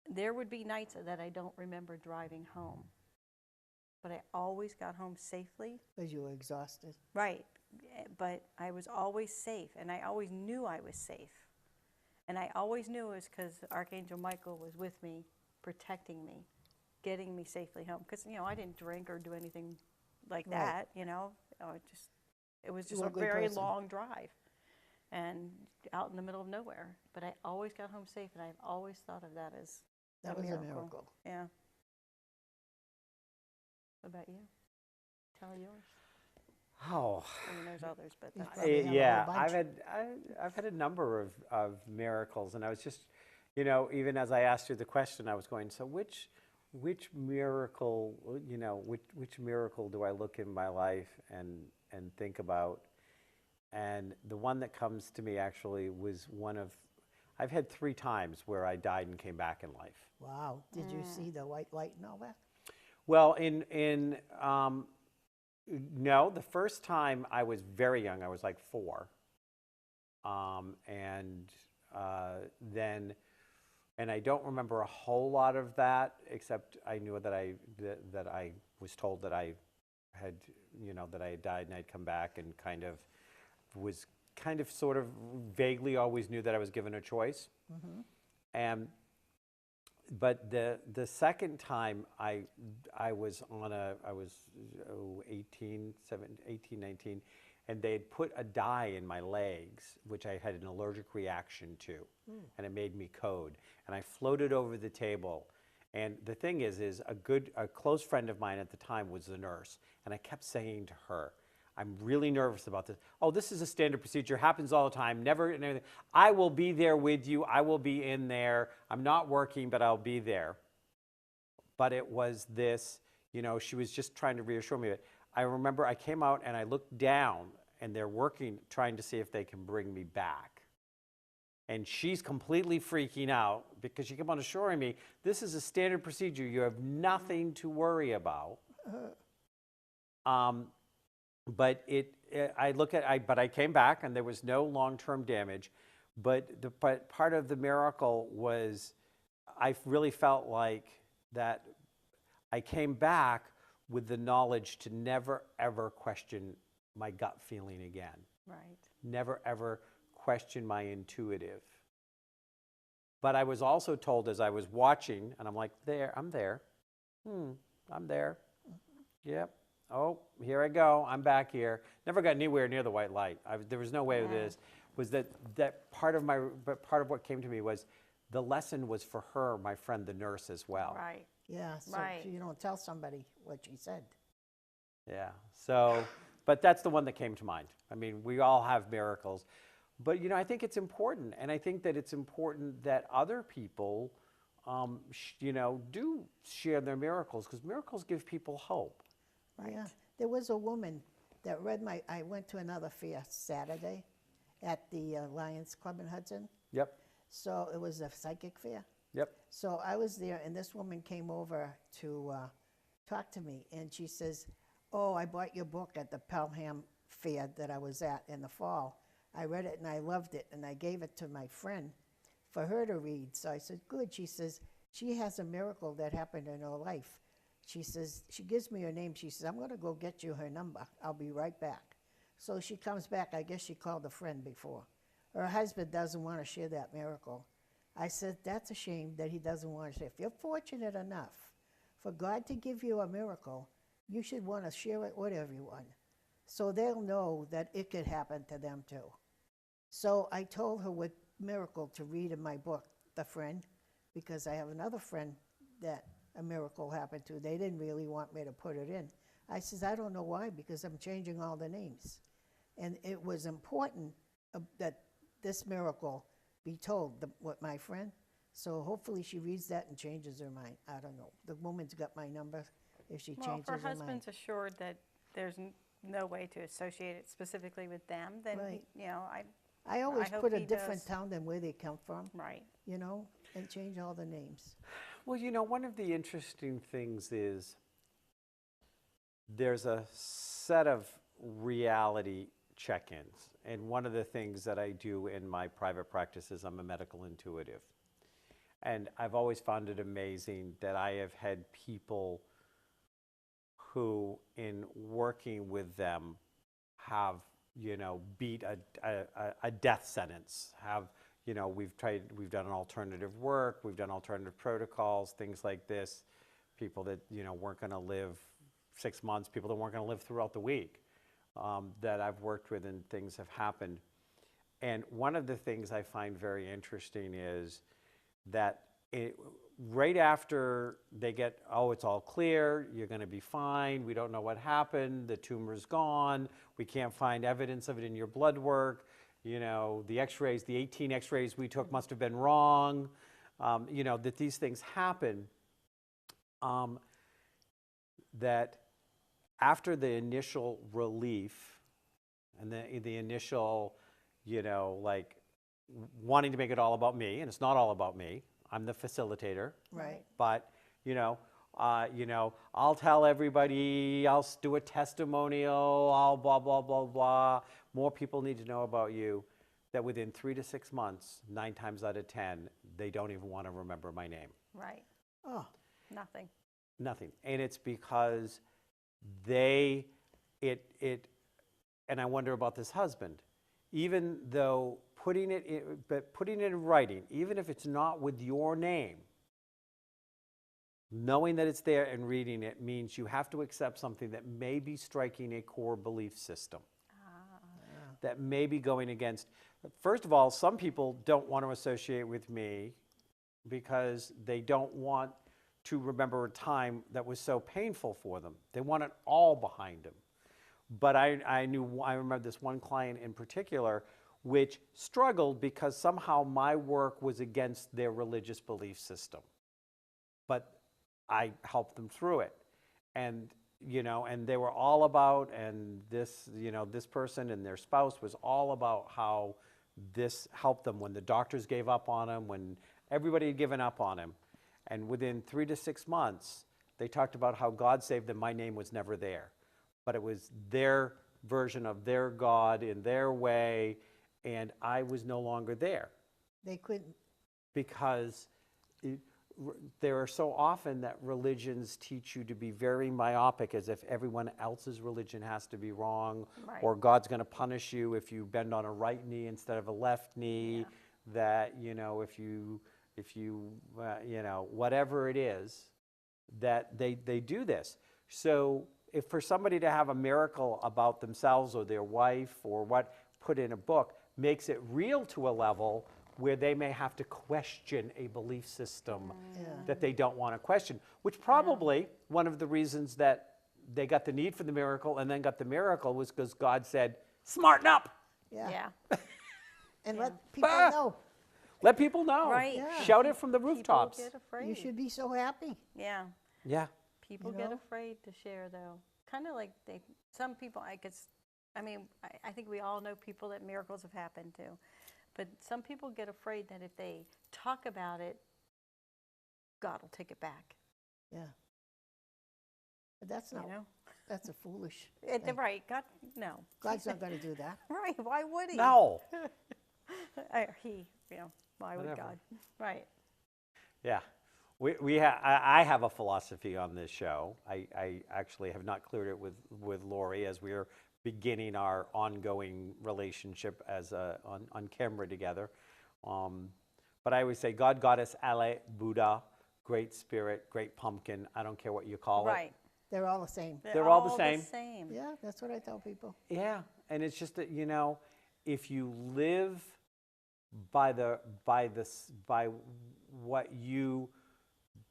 S2: there would be nights that I don't remember driving home. But I always got home safely.
S3: Because you were exhausted.
S2: Right. But I was always safe, and I always knew I was safe. And I always knew it was because Archangel Michael was with me, protecting me, getting me safely home. Because, you know, I didn't drink or do anything like
S3: Right.
S2: that, you know. It was just
S3: were
S2: a
S3: a good
S2: very
S3: person.
S2: long drive and out in the middle of nowhere. But I always got home safe, and I've always thought of that as
S3: That was a miracle.
S2: Yeah. What about you? Tell yours.
S1: oh,
S2: I mean, there's others, but
S3: You
S2: that's...
S3: probably have a whole
S1: yeah.
S3: bunch.
S1: I've had a number of miracles, and I was just, you know, even as I asked you the question, I was going, so which miracle, you know, which miracle do I look in my life and think about? And the one that comes to me actually was one of, I've had 3 times where I died and came back in life.
S3: Wow. Did you see the white light and all that?
S1: Well, no, the first time I was very young, I was like 4. And I don't remember a whole lot of that, except I knew that I was told that I had, you know, that I had died and I'd come back, and was sort of vaguely always knew that I was given a choice. And but the second time I was 18, 19, and they had put a dye in my legs, which I had an allergic reaction to, and it made me code. And I floated over the table. And the thing is a close friend of mine at the time was the nurse, and I kept saying to her, I'm really nervous about this. Oh, this is a standard procedure, happens all the time, never, and everything. I will be there with you, I will be in there. I'm not working, but I'll be there. But it was this, you know, she was just trying to reassure me. I remember I came out and I looked down, and they're working, trying to see if they can bring me back. And she's completely freaking out because she kept on assuring me, this is a standard procedure, you have nothing to worry about. But I came back and there was no long-term damage. But part of the miracle was I really felt like that I came back with the knowledge to never, ever question my gut feeling again.
S2: Right.
S1: Never, ever question my intuitive. But I was also told as I was watching, and I'm like, I'm there. I'm there. Yep. Oh, here I go. I'm back here. Never got anywhere near the white light. There was no way of this. Was that part of what came to me was the lesson was for her, my friend, the nurse, as well.
S2: Right.
S3: Yeah, so
S2: Right.
S3: you don't tell somebody what she said.
S1: Yeah. So But that's the one that came to mind. I mean, we all have miracles. But, you know, I think it's important. And I think that it's important that other people, you know, do share their miracles, because miracles give people hope.
S3: Yeah, there was a woman that read I went to another fair Saturday at the Lions Club in Hudson.
S1: Yep,
S3: So it was a psychic fair.
S1: yep.
S3: So I was there, and this woman came over to talk to me, and she says, "Oh, I bought your book at the Pelham fair that I was at in the fall. I read it, and I loved it, and I gave it to my friend for her to read." So I said, "Good." She says, "She has a miracle that happened in her life." She says, she gives me her name. She says, "I'm going to go get you her number. I'll be right back." So she comes back. I guess she called a friend before. Her husband doesn't want to share that miracle. I said, "That's a shame that he doesn't want to share. If you're fortunate enough for God to give you a miracle, you should want to share it with everyone, so they'll know that it could happen to them too." So I told her what miracle to read in my book, The Friend, because I have another friend that a miracle happened to. They didn't really want me to put it in. I says, "I don't know why, because I'm changing all the names." And it was important that this miracle be told with my friend. So hopefully she reads that and changes her mind. I don't know. The woman's got my number if she
S2: Well,
S3: changes
S2: if her
S3: her mind.
S2: husband's assured that there's no way to associate it specifically with them, then,
S3: Right.
S2: you know,
S3: I always
S2: hope
S3: put a
S2: he
S3: different
S2: does.
S3: town than where they come from,
S2: right.
S3: you know, and change all the names.
S1: Well, you know, one of the interesting things is there's a set of reality check-ins. And one of the things that I do in my private practice is I'm a medical intuitive. And I've always found it amazing that I have had people who, in working with them, have, you know, beat a death sentence, have, you know, we've done alternative work, we've done alternative protocols, things like this. People that, you know, weren't going to live 6 months, people that weren't going to live throughout the week, that I've worked with, and things have happened. And one of the things I find very interesting is that right after they get, "Oh, it's all clear, you're going to be fine, we don't know what happened, the tumor's gone, we can't find evidence of it in your blood work, you know, the x-rays, the 18 x-rays we took must have been wrong," you know, that these things happen, that after the initial relief and the initial, you know, like wanting to make it all about me, and it's not all about me, I'm the facilitator.
S3: Right.
S1: But, you know, I'll tell everybody, I'll do a testimonial, I'll blah, blah, blah, blah. More people need to know about you. That within 3 to 6 months, 9 times out of 10, they don't even want to remember my name.
S2: Right.
S3: Oh,
S2: Nothing.
S1: Nothing. And it's because and I wonder about this husband, even though putting it in writing, even if it's not with your name, knowing that it's there and reading it means you have to accept something that may be striking a core belief system, that may be going against. First of all, some people don't want to associate with me because they don't want to remember a time that was so painful for them. They want it all behind them. But I remember this one client in particular which struggled because somehow my work was against their religious belief system. But I helped them through it. And, you know, and they were all about, and this, you know, this person and their spouse was all about how this helped them when the doctors gave up on them, when everybody had given up on him. And within 3 to 6 months, they talked about how God saved them. My name was never there. But it was their version of their God in their way, and I was no longer there.
S3: they couldn't.
S1: Because there are so often that religions teach you to be very myopic, as if everyone else's religion has to be wrong,
S2: Right.
S1: or God's going to punish you if you bend on a right knee instead of a left knee,
S2: Yeah.
S1: that, you know, if you you know, whatever it is, that they do this. So if for somebody to have a miracle about themselves or their wife or what put in a book makes it real to a level where they may have to question a belief system
S3: Yeah.
S1: that they don't want to question, which probably one of the reasons that they got the need for the miracle and then got the miracle was because God said, smarten up.
S3: Yeah.
S2: Yeah.
S3: And
S2: Yeah.
S3: let people
S1: Ah.
S3: know.
S1: Let people know.
S2: Right.
S3: Yeah.
S1: Shout it from the
S2: People
S1: rooftops.
S2: get afraid.
S3: You should be so happy.
S2: Yeah.
S1: Yeah.
S2: People
S3: You
S2: get
S3: know?
S2: afraid to share, though. Kind of like some people, I think we all know people that miracles have happened to. But some people get afraid that if they talk about it, God will take it back.
S3: Yeah. But that's not,
S2: You know?
S3: that's a foolish thing.
S2: Right. God, no.
S3: God's not going to do that.
S2: Right. Why would he?
S1: No.
S2: Why would
S1: Whatever.
S2: God? Right.
S1: Yeah. I have a philosophy on this show. I actually have not cleared it with Lori as we are beginning our ongoing relationship as on camera together. But I always say God, Goddess, Allah, Buddha, Great Spirit, Great Pumpkin. I don't care what you call it.
S2: Right.
S3: They're all the same.
S1: They're all the same.
S3: Yeah, that's what I tell people.
S1: Yeah, and it's just that if you live by what you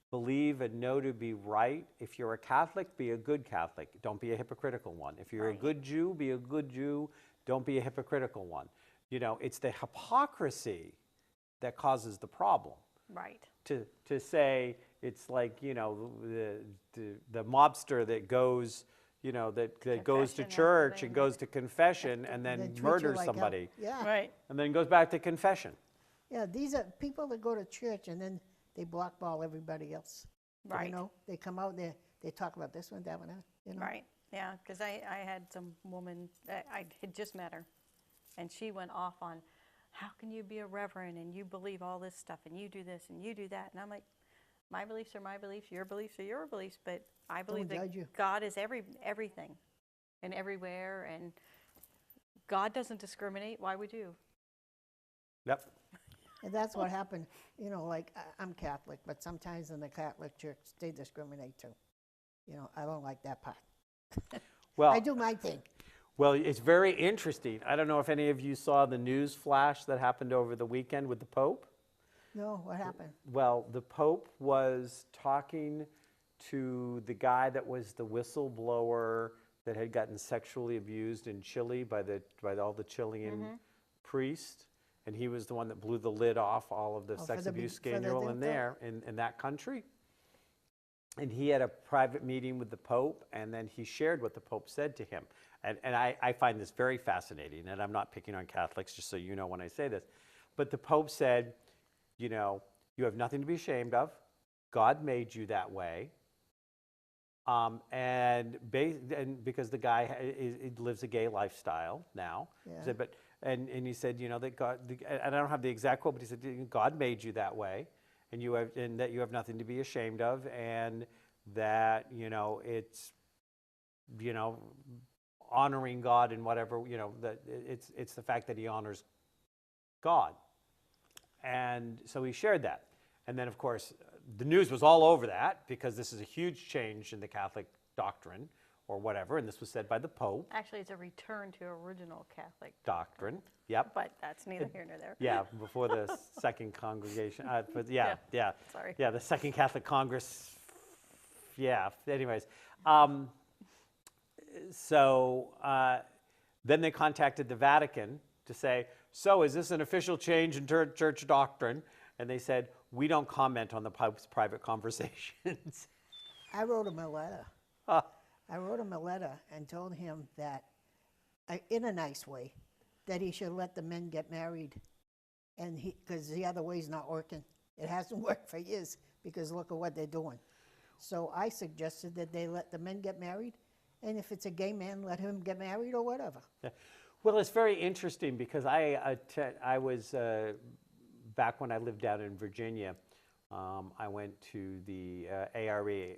S1: believe and know to be right. If you're a Catholic, be a good Catholic. Don't be a hypocritical one. If you're a good Jew, be a good Jew. Don't be a hypocritical one. It's the hypocrisy that causes the problem.
S2: Right.
S1: To say it's like the mobster that goes that goes to
S2: Confession and
S1: church
S2: everything,
S1: and goes to confession and then
S3: treat you
S1: murders
S3: like
S1: somebody
S3: Yeah.
S2: Right.
S1: and then goes back to confession.
S3: Yeah, these are people that go to church and then they blackball everybody else.
S2: Right.
S3: They come out there, they talk about this one, that one,
S2: Right. Yeah, because I had some woman, I had just met her, and she went off on, how can you be a reverend and you believe all this stuff and you do this and you do that? And I'm like, my beliefs are my beliefs, your beliefs are your beliefs, but I believe that
S3: judge you.
S2: God is everything and everywhere, and God doesn't discriminate. Why would you?
S1: Yep.
S3: And that's what happened, like I'm Catholic, but sometimes in the Catholic church, they discriminate too. I don't like that part.
S1: Well,
S3: I do my thing.
S1: Well, it's very interesting. I don't know if any of you saw the news flash that happened over the weekend with the Pope.
S3: No, what happened?
S1: Well, the Pope was talking to the guy that was the whistleblower that had gotten sexually abused in Chile by all the Chilean priests, and he was the one that blew the lid off all of the sex abuse scandal in that country. And he had a private meeting with the Pope, and then he shared what the Pope said to him. And I find this very fascinating, and I'm not picking on Catholics, just so you know when I say this. But the Pope said, you have nothing to be ashamed of. God made you that way. And because the guy lives a gay lifestyle now.
S3: Yeah.
S1: He said, and he said, that God, and I don't have the exact quote, but he said, God made you that way. And that you have nothing to be ashamed of, and that it's honoring God and whatever that it's the fact that he honors God, and so he shared that, and then of course the news was all over that because this is a huge change in the Catholic doctrine or whatever, and this was said by the Pope.
S2: Actually, it's a return to original Catholic
S1: Doctrine. Yep.
S2: but that's neither here nor there.
S1: Yeah, before the second congregation. But yeah.
S2: Sorry.
S1: Yeah, the Second Catholic Congress. Yeah. Anyways, so then they contacted the Vatican to say, so is this an official change in church doctrine? And they said, we don't comment on the Pope's private conversations.
S3: I wrote him a letter. I wrote him a letter and told him that, in a nice way, that he should let the men get married, and because the other way's not working. It hasn't worked for years because look at what they're doing. So I suggested that they let the men get married, and if it's a gay man, let him get married or whatever.
S1: Yeah. Well, it's very interesting because I was, back when I lived down in Virginia, I went to the ARE,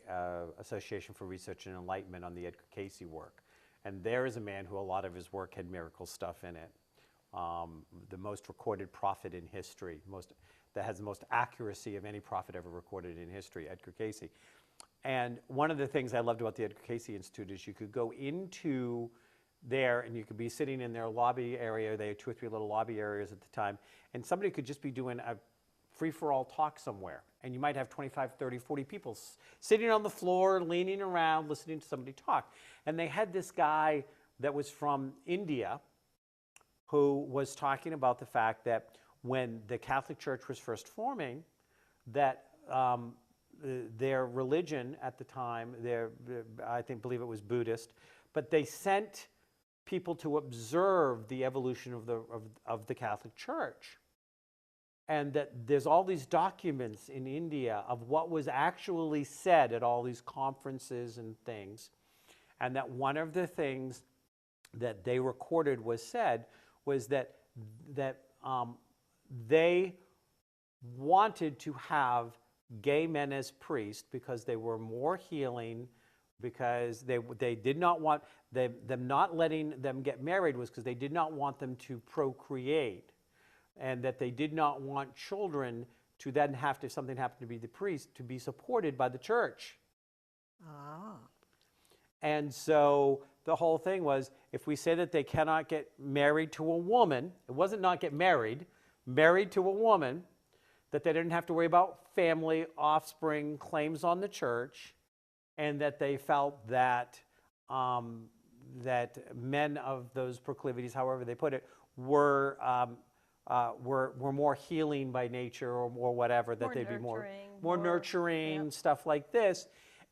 S1: Association for Research and Enlightenment, on the Edgar Cayce work. And there is a man who a lot of his work had miracle stuff in it. The most recorded prophet in history, that has the most accuracy of any prophet ever recorded in history, Edgar Cayce. And one of the things I loved about the Edgar Cayce Institute is you could go into there and you could be sitting in their lobby area. They had 2 or 3 little lobby areas at the time, and somebody could just be doing a free-for-all talk somewhere, and you might have 25, 30, 40 people sitting on the floor, leaning around, listening to somebody talk. And they had this guy that was from India who was talking about the fact that when the Catholic Church was first forming, that their religion at the time, believe it was Buddhist, but they sent people to observe the evolution of the Catholic Church. And that there's all these documents in India of what was actually said at all these conferences and things. And that one of the things that they recorded was said was that they wanted to have gay men as priests because they were more healing, because they did not want them not letting them get married was because they did not want them to procreate, and that they did not want children to then have to, if something happened to be the priest, to be supported by the church.
S3: Ah.
S1: And so the whole thing was, if we say that they cannot get married to a woman, it wasn't not get married to a woman, that they didn't have to worry about family, offspring, claims on the church, and that they felt that that men of those proclivities, however they put it, were more healing by nature or whatever, that they'd be more nurturing,
S2: yep.
S1: stuff like this,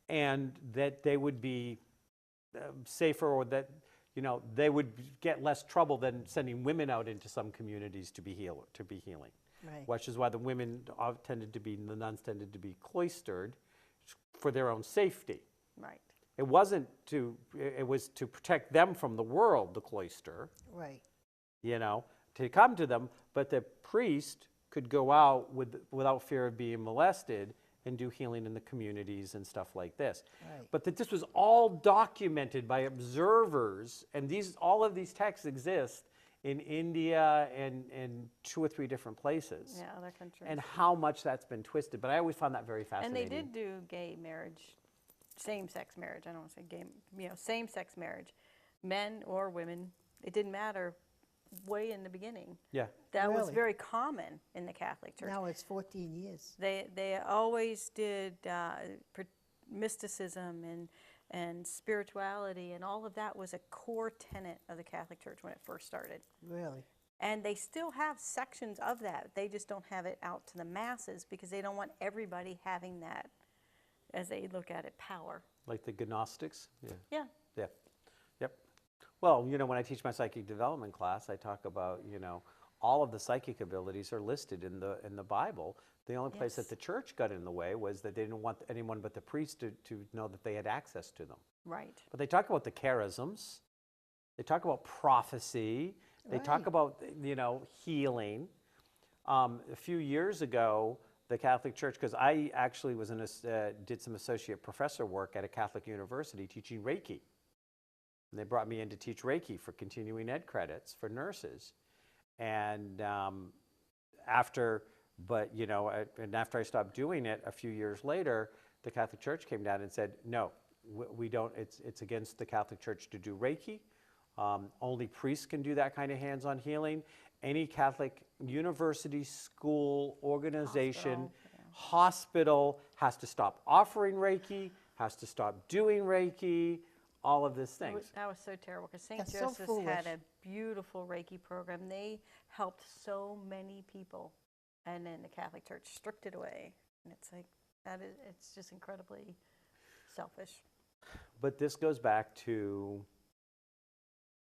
S1: and that they would be safer, or that they would get less trouble than sending women out into some communities to be healing.
S3: Right.
S1: Which is why the nuns tended to be cloistered for their own safety.
S2: Right.
S1: It was to protect them from the world, the cloister.
S3: Right.
S1: To come to them, but the priest could go out without fear of being molested and do healing in the communities and stuff like this.
S3: Right.
S1: But that this was all documented by observers, and all of these texts exist in India and 2 or 3 different places.
S2: Yeah, other countries.
S1: And how much that's been twisted. But I always found that very fascinating.
S2: And they did do gay marriage, same-sex marriage. I don't want to say gay, same-sex marriage, men or women. It didn't matter way in the beginning.
S1: Yeah.
S2: That was
S3: Really?
S2: very common in the Catholic Church.
S3: Now it's 14 years.
S2: They always did mysticism and spirituality, and all of that was a core tenet of the Catholic Church when it first started.
S3: Really?
S2: And they still have sections of that. They just don't have it out to the masses because they don't want everybody having that, as they look at it, power.
S1: Like the Gnostics? Yeah.
S2: Yeah.
S1: Yeah. Yep. Well, when I teach my psychic development class, I talk about, all of the psychic abilities are listed in the Bible. The only place that
S2: Yes.
S1: the church got in the way was that they didn't want anyone but the priest to know that they had access to them.
S2: Right.
S1: But they talk about the charisms. They talk about prophecy. They talk
S3: Right.
S1: about, healing. A few years ago, the Catholic Church, because I actually was did some associate professor work at a Catholic university teaching Reiki. And they brought me in to teach Reiki for continuing ed credits for nurses. And after I stopped doing it, a few years later, the Catholic Church came down and said, no, we don't, it's against the Catholic Church to do Reiki. Only priests can do that kind of hands-on healing. Any Catholic university, school, organization, hospital has to stop offering Reiki, has to stop doing Reiki, all of these things.
S2: That was so terrible because St.
S3: That's so
S2: Joseph's
S3: foolish.
S2: had a beautiful Reiki program. They helped so many people, and then the Catholic Church stripped it away. And it's like, it's just incredibly selfish.
S1: But this goes back to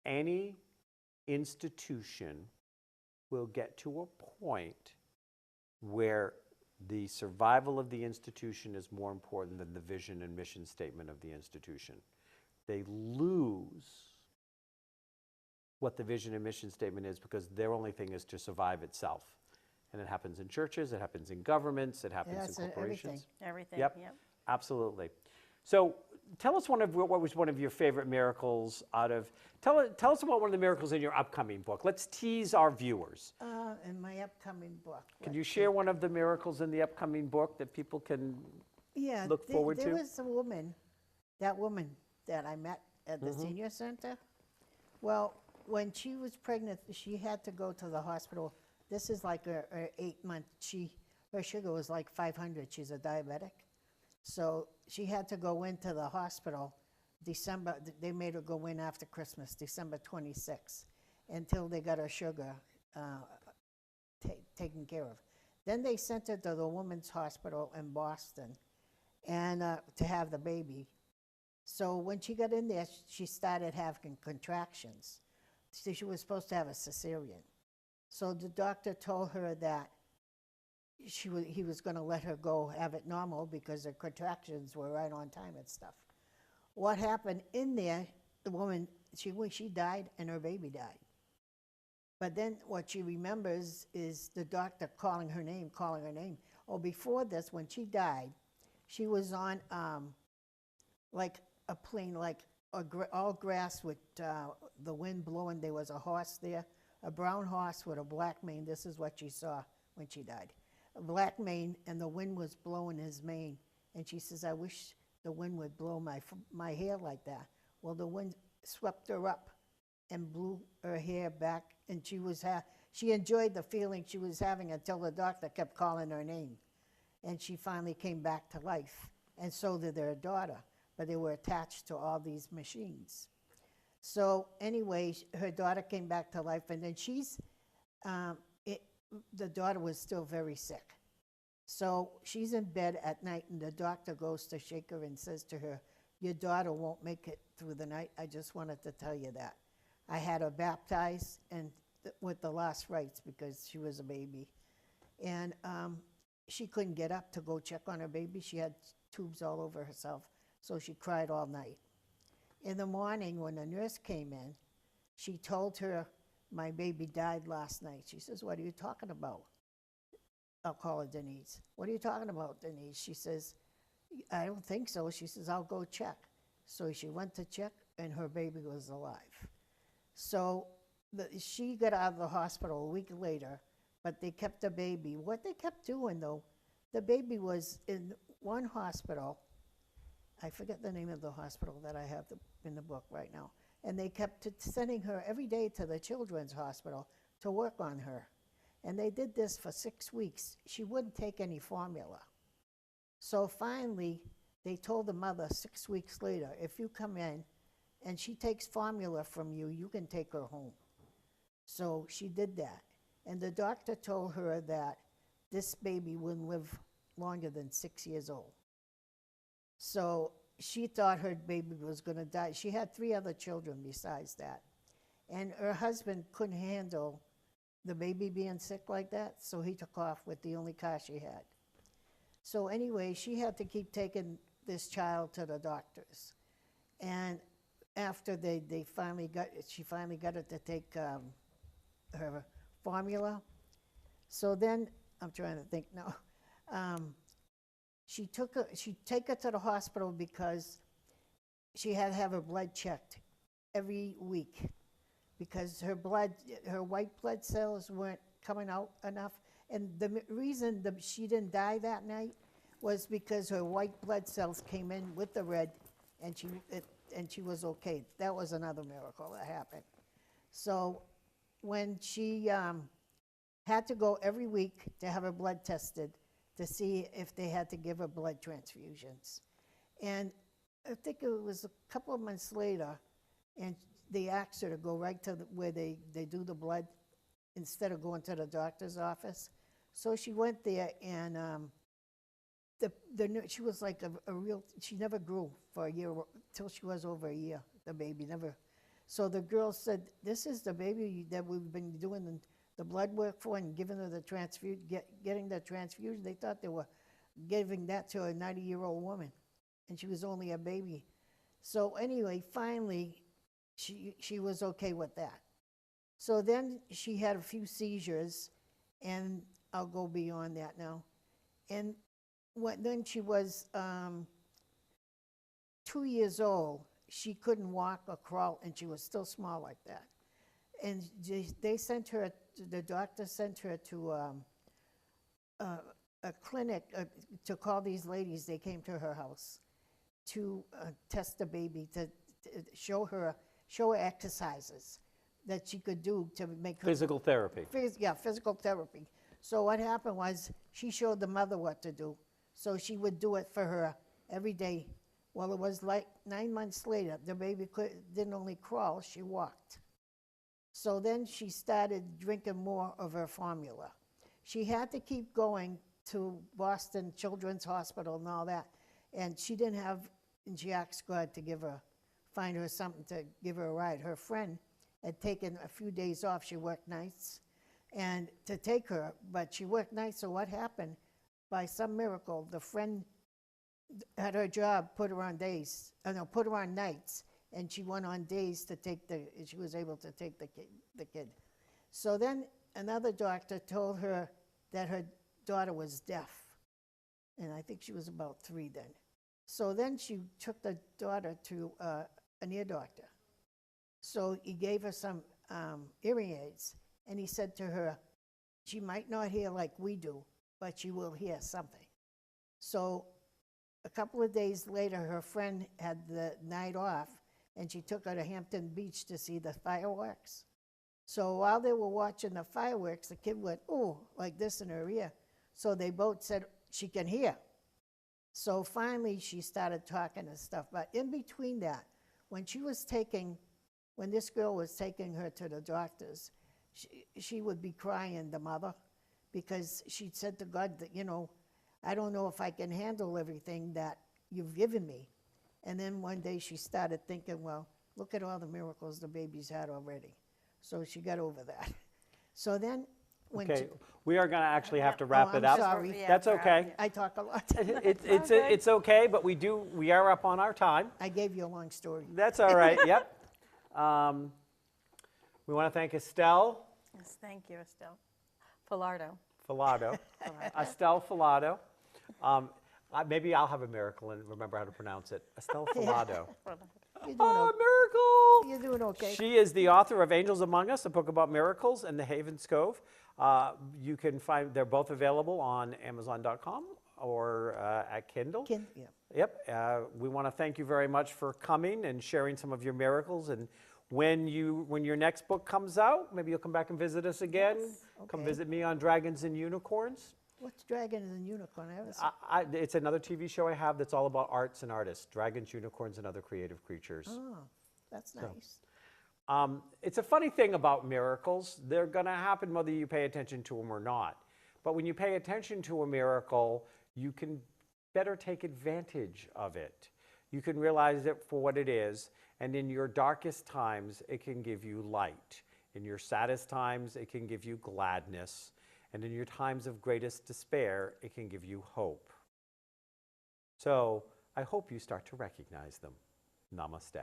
S1: any institution will get to a point where the survival of the institution is more important than the vision and mission statement of the institution. They lose what the vision and mission statement is because their only thing is to survive itself. And it happens in churches, it happens in governments, it happens in corporations.
S2: Everything.
S1: Yep. Absolutely. So tell us what was one of your favorite miracles out of, tell us about one of the miracles in your upcoming book. Let's tease our viewers.
S3: In my upcoming book.
S1: Can you share one of the miracles in the upcoming book that people can look forward to?
S3: There was a woman that I met at the senior center. Well, when she was pregnant, she had to go to the hospital. This is like her 8 month. her sugar was like 500. She's a diabetic. So she had to go into the hospital December, they made her go in after Christmas, December 26th, until they got her sugar taken care of. Then they sent her to the Women's Hospital in Boston and to have the baby. So when she got in there, she started having contractions. So she was supposed to have a cesarean. So the doctor told her that he was going to let her go have it normal because her contractions were right on time and stuff. What happened in there, the woman, she died and her baby died. But then what she remembers is the doctor calling her name. Oh, before this, when she died, she was on like a plane, like all grass with the wind blowing. There was a horse there, a brown horse with a black mane. This is what she saw when she died. A black mane, and the wind was blowing his mane. And she says, I wish the wind would blow my hair like that. Well, the wind swept her up and blew her hair back, and she enjoyed the feeling she was having until the doctor kept calling her name. And she finally came back to life, and so did their daughter, but they were attached to all these machines. So anyway, her daughter came back to life, and then the daughter was still very sick. So she's in bed at night, and the doctor goes to shake her and says to her, your daughter won't make it through the night. I just wanted to tell you that. I had her baptized and with the last rites because she was a baby. And she couldn't get up to go check on her baby. She had tubes all over herself, so she cried all night. In the morning, when the nurse came in, she told her, my baby died last night. She says, what are you talking about? I'll call her Denise. What are you talking about, Denise? She says, I don't think so. She says, I'll go check. So she went to check, and her baby was alive. So she got out of the hospital a week later, but they kept the baby. What they kept doing, though, the baby was in one hospital. I forget the name of the hospital that I have in the book right now. And they kept sending her every day to the children's hospital to work on her. And they did this for 6 weeks. She wouldn't take any formula. So finally, they told the mother 6 weeks later, if you come in and she takes formula from you, you can take her home. So she did that. And the doctor told her that this baby wouldn't live longer than 6 years old. So she thought her baby was going to die. She had 3 other children besides that. And her husband couldn't handle the baby being sick like that, so he took off with the only car she had. So anyway, she had to keep taking this child to the doctors. And after she finally got her to take her formula. So then, I'm trying to think now. She'd take her to the hospital because she had to have her blood checked every week because her white blood cells weren't coming out enough. And the reason she didn't die that night was because her white blood cells came in with the red, and she was okay. That was another miracle that happened. So when she had to go every week to have her blood tested to see if they had to give her blood transfusions. And I think it was a couple of months later, and they asked her to go right to where they do the blood instead of going to the doctor's office. So she went there, and she was like she never grew for a year, till she was over a year, the baby never. So the girl said, this is the baby that we've been doing the blood work for and giving her the getting the transfusion. They thought they were giving that to a 90-year-old woman, and she was only a baby. So anyway, finally, she was okay with that. So then she had a few seizures, and I'll go beyond that now. And then she was 2 years old. She couldn't walk or crawl, and she was still small like that. And they sent her, the doctor sent her to a clinic to call these ladies. They came to her house to test the baby, to show her exercises that she could do to make her...
S1: Physical therapy.
S3: Yeah, physical therapy. So what happened was she showed the mother what to do. So she would do it for her every day. Well, it was like 9 months later, the baby didn't only crawl, she walked. So then she started drinking more of her formula. She had to keep going to Boston Children's Hospital and all that. And she didn't have, and she asked God to find her something to give her a ride. Her friend had taken a few days off, she worked nights, and to take her, but she worked nights, so what happened? By some miracle, the friend had her job, put her on days, put her on nights, and she went on days she was able to take the kid. So then another doctor told her that her daughter was deaf, and I think she was about 3 then. So then she took the daughter to an ear doctor. So he gave her some hearing aids, and he said to her, she might not hear like we do, but she will hear something. So a couple of days later, her friend had the night off, and she took her to Hampton Beach to see the fireworks. So while they were watching the fireworks, the kid went, "Ooh," like this in her ear. So they both said, she can hear. So finally, she started talking and stuff. But in between that, when this girl was taking her to the doctors, she would be crying, the mother, because she'd said to God that, I don't know if I can handle everything that you've given me. And then one day she started thinking, well, look at all the miracles the baby's had already. So she got over that. So then when
S1: Okay, we are going to actually have to
S3: Oh,
S1: wrap it
S3: I'm
S1: up.
S3: sorry.
S2: Yeah,
S1: That's
S2: wrap,
S1: okay.
S2: yeah.
S3: I talk a lot.
S1: It's okay, but we are up on our time.
S3: I gave you a long story.
S1: That's all right, yep. We want to thank Estelle
S2: Yes, thank you, Estelle Falardeau.
S1: Falardeau. Estelle Falardeau. Maybe I'll have a miracle and remember how to pronounce it. Estelle Falardeau.
S3: You're doing,
S1: Oh, miracle!
S3: you're doing okay.
S1: She is the author of Angels Among Us, a book about miracles, and The Haven's Cove. You can find, they're both available on Amazon.com or at Kindle.
S3: Yeah.
S1: Yep. We want to thank you very much for coming and sharing some of your miracles. And when your next book comes out, maybe you'll come back and visit us again.
S3: Yes,
S1: Come
S3: okay.
S1: visit me on Dragons and Unicorns.
S3: What's Dragon and Unicorn? I haven't seen.
S1: It's another TV show I have that's all about arts and artists, dragons, unicorns, and other creative creatures.
S3: Oh, that's nice.
S1: It's a funny thing about miracles. They're going to happen whether you pay attention to them or not. But when you pay attention to a miracle, you can better take advantage of it. You can realize it for what it is, and in your darkest times, it can give you light. In your saddest times, it can give you gladness. And in your times of greatest despair, it can give you hope. So I hope you start to recognize them. Namaste.